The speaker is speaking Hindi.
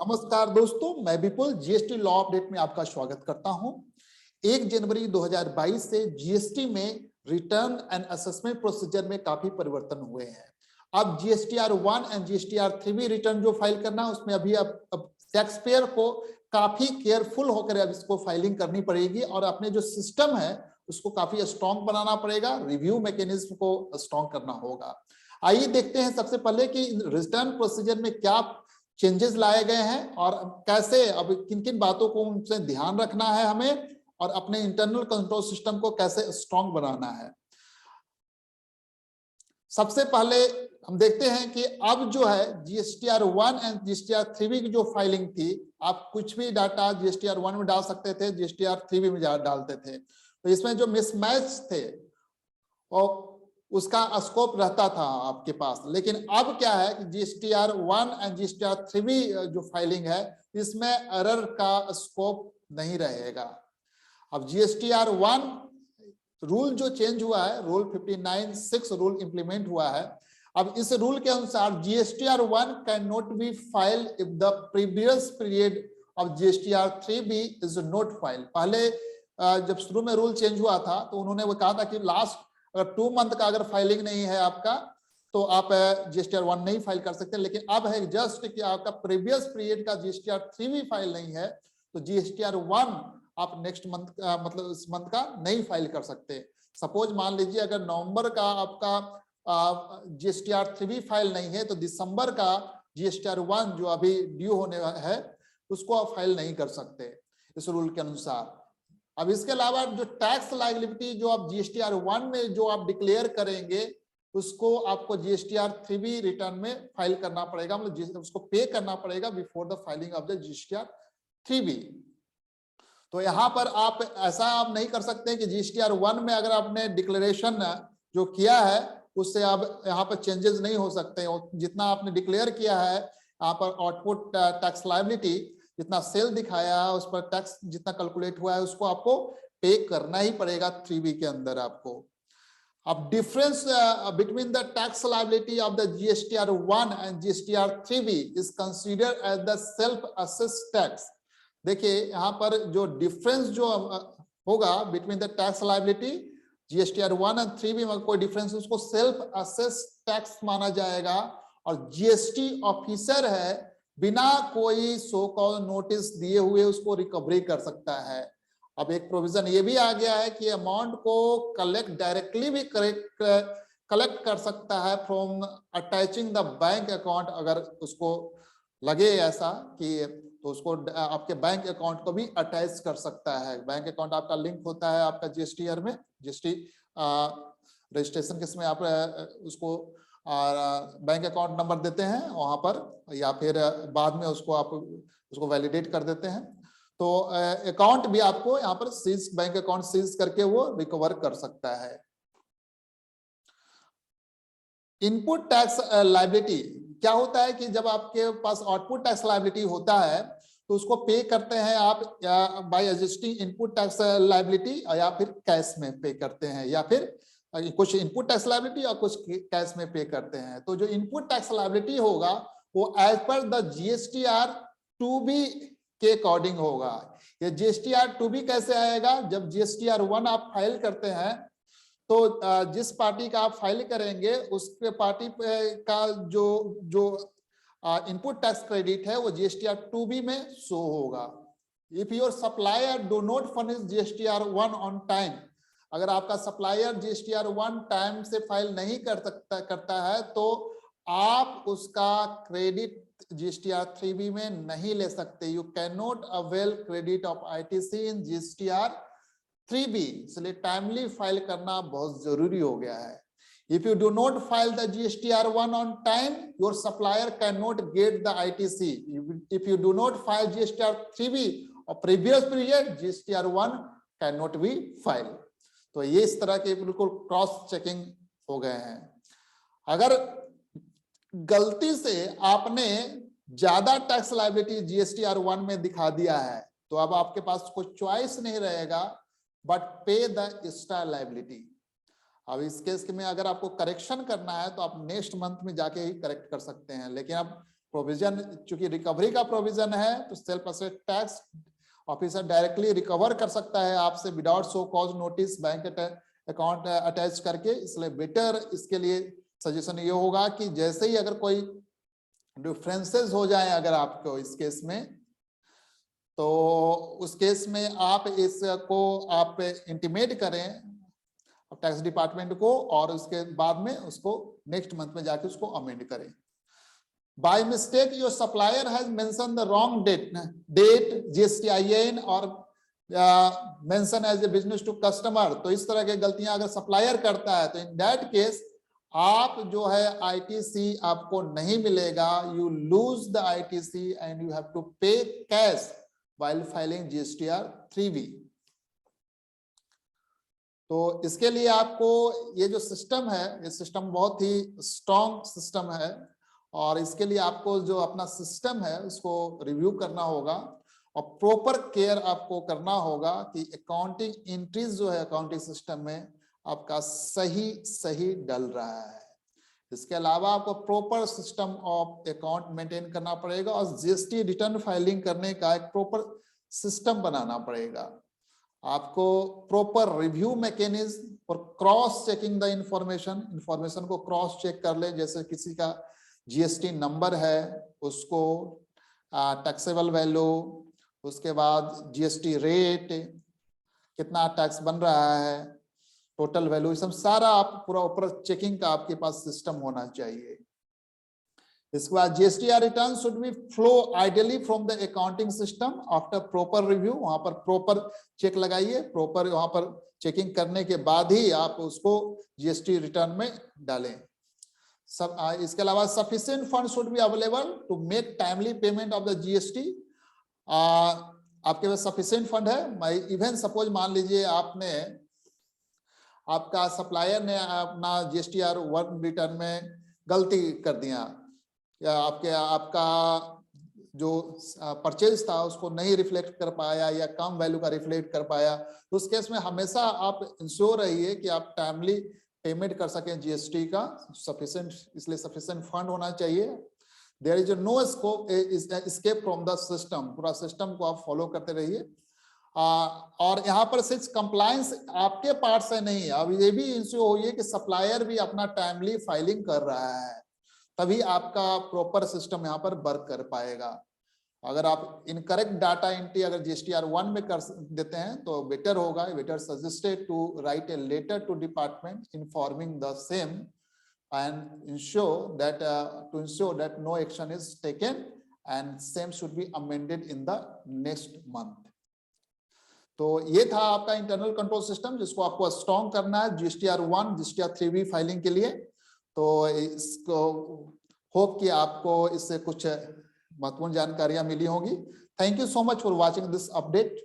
नमस्कार दोस्तों, मैं विपुल जीएसटी लॉ अपडेट में आपका स्वागत करता हूं। 1 जनवरी 2022 से जीएसटी में रिटर्न एंड असेसमेंट प्रोसीजर में काफी परिवर्तन हुए हैं। अब जीएसटीआर 1 एंड जीएसटीआर 3 रिटर्न जो फाइल करना है उसमें अभी अब टैक्स पेयर को काफी केयरफुल होकर अब इसको फाइलिंग करनी पड़ेगी और अपने जो सिस्टम है उसको काफी स्ट्रॉन्ग बनाना पड़ेगा, रिव्यू मैकेनिज्म को स्ट्रॉन्ग करना होगा। आइए देखते हैं सबसे पहले कि रिटर्न प्रोसीजर में क्या चेंजेस लाए गए हैं और कैसे अब किन किन बातों को उनसे ध्यान रखना है हमें और अपने इंटरनल कंट्रोल सिस्टम को कैसे स्ट्रॉन्ग बनाना है। सबसे पहले हम देखते हैं कि अब जो है जीएसटीआर 1 एंड जीएसटीआर 3 की जो फाइलिंग थी, आप कुछ भी डाटा जीएसटीआर 1 में डाल सकते थे, जीएसटीआर 3 में डालते थे, तो इसमें जो मिसमैच थे और उसका स्कोप रहता था आपके पास। लेकिन अब क्या है कि जीएसटीआर 1 एंड जीएसटीआर 3 जो फाइलिंग है इसमें एरर का स्कोप नहीं रहेगा। अब जीएसटीआर 1 रूल जो चेंज हुआ है, रूल 59(6) रूल इंप्लीमेंट हुआ है। अब इस रूल के अनुसार GSTR 1 can not be file if the previous period of GSTR 3 is not file. पहले जब शुरू में रूल चेंज हुआ था तो उन्होंने वो कहा था कि लास्ट अगर 2 मंथ का अगर फाइलिंग नहीं है आपका तो आप जीएसटीआर 1 नहीं फाइल कर सकते। लेकिन अब है जस्ट कि आपका प्रीवियस पीरियड का जीएसटीआर 3 भी फाइल नहीं है तो जीएसटीआर 1 आप नेक्स्ट मंथ का मतलब इस मंथ का नहीं फाइल कर सकते। सपोज मान लीजिए अगर नवंबर का आपका जीएसटीआर 3 फाइल नहीं है तो दिसंबर का जीएसटीआर 1 जो अभी ड्यू होने है उसको आप फाइल नहीं कर सकते इस रूल के अनुसार। अब इसके अलावा जो टैक्स लायबिलिटी जो आप जीएसटीआर 1 में जो आप डिक्लेयर करेंगे उसको आपको जीएसटीआर 3 रिटर्न में फाइल करना पड़ेगा, मतलब उसको पे करना पड़ेगा before the filing of the GSTR 3। तो यहाँ पर आप ऐसा आप नहीं कर सकते कि जीएसटीआर 1 में अगर आपने डिक्लेरेशन जो किया है उससे आप यहाँ पर चेंजेस नहीं हो सकते। जितना आपने डिक्लेयर किया है यहाँ पर आउटपुट टैक्स लायबिलिटी जितना सेल दिखाया है उस पर टैक्स जितना कैलकुलेट हुआ है उसको आपको पे करना ही पड़ेगा 3B के अंदर आपको। अब difference between the tax liability of the GSTR 1 and GSTR 3 is considered as the self assessed tax. देखिए यहाँ पर जो डिफरेंस जो होगा between the tax liability GSTR 1 and 3 में कोई डिफरेंस उसको सेल्फ असेस्ड टैक्स माना जाएगा और जीएसटी ऑफिसर है बिना कोई सो कॉल नोटिस दिए हुए उसको रिकवरी कर सकता है। अब एक प्रोविजन ये भी आ गया है कि अमाउंट को कलेक्ट डायरेक्टली भी कलेक्ट कर सकता है from attaching the bank account. अगर उसको लगे ऐसा कि तो उसको आपके बैंक अकाउंट को भी अटैच कर सकता है। बैंक अकाउंट आपका लिंक होता है आपका जीएसटीआर में, जीएसटी रजिस्ट्रेशन के समय आप उसको बैंक अकाउंट नंबर देते हैं वहां पर या फिर बाद में उसको आप उसको वैलिडेट कर देते हैं तो अकाउंट भी आपको यहाँ पर सीज बैंक अकाउंट सीज करके वो रिकवर कर सकता है। इनपुट टैक्स लायबिलिटी क्या होता है कि जब आपके पास आउटपुट टैक्स लायबिलिटी होता है तो उसको पे करते हैं आप bye adjusting input tax liability या फिर कैश में पे करते हैं या फिर कुछ इनपुट टैक्स लायबिलिटी और कुछ कैश में पे करते हैं। तो जो इनपुट टैक्स लायबिलिटी होगा वो as per the GSTR 2B के अकॉर्डिंग होगा। ये जीएसटीआर 2B कैसे आएगा? जब जीएसटीआर 1 आप फाइल करते हैं तो जिस पार्टी का आप फाइल करेंगे उसके पार्टी का जो इनपुट टैक्स क्रेडिट है वो जीएसटीआर 2B में शो होगा। If your supplier do not furnish GSTR 1 on time, अगर आपका सप्लायर जीएसटीआर 1 टाइम से फाइल नहीं करता है तो आप उसका क्रेडिट जीएसटीआर 3B में नहीं ले सकते। You can not avail credit of ITC in GSTR 3B। इसलिए टाइमली फाइल करना बहुत जरूरी हो गया है। If you do not file the GSTR 1 on time, your supplier cannot get the ITC. If you do not file GSTR 3B or previous period, GSTR 1 cannot be filed. तो ये इस तरह के बिल्कुल क्रॉस चेकिंग हो गए हैं। अगर गलती से आपने ज्यादा टैक्स लायबिलिटी जीएसटीआर 1 में दिखा दिया है तो अब आपके पास कोई चॉइस नहीं रहेगा बट पे द एक्स्ट्रा लायबिलिटी। अब इस केस में अगर आपको करेक्शन करना है तो आप नेक्स्ट मंथ में जाके ही करेक्ट कर सकते हैं, लेकिन अब प्रोविजन, चूंकि रिकवरी का प्रोविजन है तो self assessed tax officer directly recover कर सकता है आपसे without show cause notice bank account attach करके। इसलिए बेटर इसके लिए सजेशन ये होगा कि जैसे ही अगर कोई डिफरेंसेस हो जाए अगर आपको इस केस में, तो उस केस में आप इसको आप इंटीमेट करें टैक्स डिपार्टमेंट को, और उसके बाद में उसको नेक्स्ट मंथ में जाके उसको अमेंड करें। By mistake, your supplier has mentioned the wrong date, GSTIN और mention as a business to customer, तो इस तरह के गलतियां अगर सप्लायर करता है तो इन दैट केस आप जो है ITC आपको नहीं मिलेगा, you lose the ITC and you have to pay cash while filing GSTR 3B। तो इसके लिए आपको ये जो सिस्टम है, ये सिस्टम बहुत ही स्ट्रॉन्ग सिस्टम है, और इसके लिए आपको जो अपना सिस्टम है उसको रिव्यू करना होगा और प्रॉपर केयर आपको करना होगा कि अकाउंटिंग एंट्रीज जो है अकाउंटिंग सिस्टम में आपका सही डल रहा है। इसके अलावा आपको proper system of account maintain करना पड़ेगा और जीएसटी रिटर्न फाइलिंग करने का एक प्रॉपर सिस्टम बनाना पड़ेगा। आपको प्रॉपर रिव्यू मैकेनिज्म और क्रॉस चेकिंग द इंफॉर्मेशन को क्रॉस चेक कर ले, जैसे किसी का जीएसटी नंबर है उसको टैक्सेबल वैल्यू, उसके बाद जीएसटी रेट कितना टैक्स बन रहा है, टोटल वैल्यू, सब सारा आप पूरा ऊपर चेकिंग का आपके पास सिस्टम होना चाहिए। इसके बाद GSTR return should be flow ideally from the accounting system after proper review. वहां पर प्रॉपर चेक लगाइए, प्रॉपर वहां पर चेकिंग करने के बाद ही आप उसको जीएसटी रिटर्न में डालें। सब इसके अलावा sufficient fund should be available to make timely payment of the GST. आपके पास सफिशिएंट फंड है, इवन सपोज मान लीजिए आपका सप्लायर ने अपना जीएसटीआर 1 रिटर्न में गलती कर दिया, या आपका जो परचेज था उसको नहीं रिफ्लेक्ट कर पाया या कम वैल्यू का रिफ्लेक्ट कर पाया, तो उस केस में हमेशा आप इंश्योर रहिए कि आप टाइमली पेमेंट कर सकें जीएसटी का। सफिशिएंट, इसलिए सफिशिएंट फंड होना चाहिए। There is no scope escape from the system, पूरा सिस्टम को आप फॉलो करते रहिए। और यहाँ पर सिर्फ कंप्लायंस आपके पार्ट से नहीं, अब ये भी इंश्योर होइए कि सप्लायर भी अपना टाइमली फाइलिंग कर रहा है, तभी आपका प्रॉपर सिस्टम यहाँ पर वर्क कर पाएगा। अगर आप इनकरेक्ट डाटा एंट्री अगर जीएसटीआर 1 में कर देते हैं तो बेटर होगा। Better suggested to write a letter to department informing the same and ensure that no action is taken and same should be amended in the next month। तो ये था आपका इंटरनल कंट्रोल सिस्टम जिसको आपको स्ट्रॉन्ग करना है जीएसटीआर 1 जीएसटीआर 3B फाइलिंग के लिए। तो इसको होप कि आपको इससे कुछ महत्वपूर्ण जानकारियां मिली होंगी। Thank you so much for watching this update.